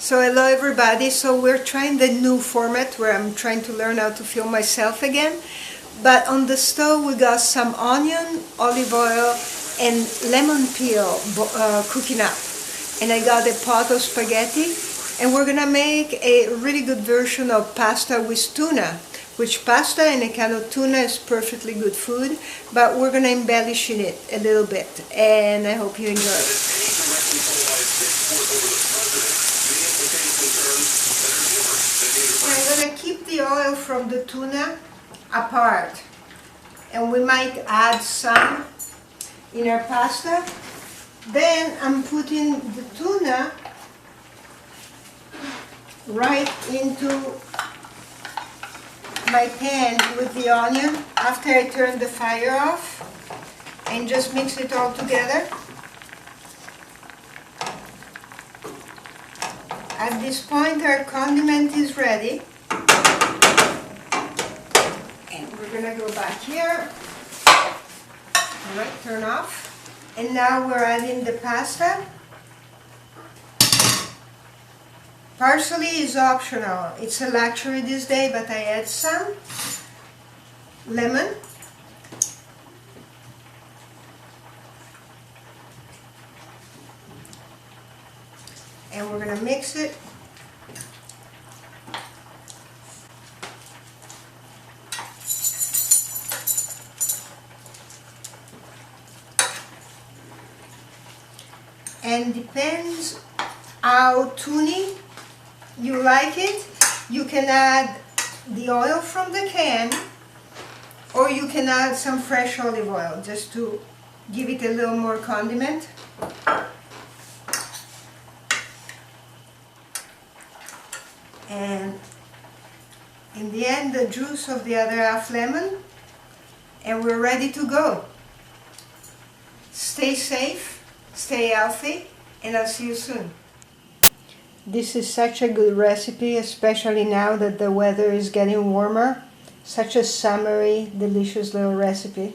So hello everybody, so we're trying the new format where I'm trying to learn how to film myself again. But on the stove we got some onion, olive oil and lemon peel cooking up. And I got a pot of spaghetti and we're gonna make a really good version of pasta with tuna. Which pasta and a can of tuna is perfectly good food, but we're gonna embellish it a little bit and I hope you enjoy it. I'm going to keep the oil from the tuna apart, and we might add some in our pasta. Then I'm putting the tuna right into my pan with the onion after I turn the fire off and just mix it all together. At this point our condiment is ready, and we're going to go back here. Alright, turn off. And now we're adding the pasta. Parsley is optional, it's a luxury this day, but I add some. Lemon. And we're going to mix it. And depends how tunny you like it. You can add the oil from the can, or you can add some fresh olive oil just to give it a little more condiment. And in the end, the juice of the other half lemon, and we're ready to go. Stay safe, stay healthy, and I'll see you soon. This is such a good recipe, especially now that the weather is getting warmer. Such a summery, delicious little recipe.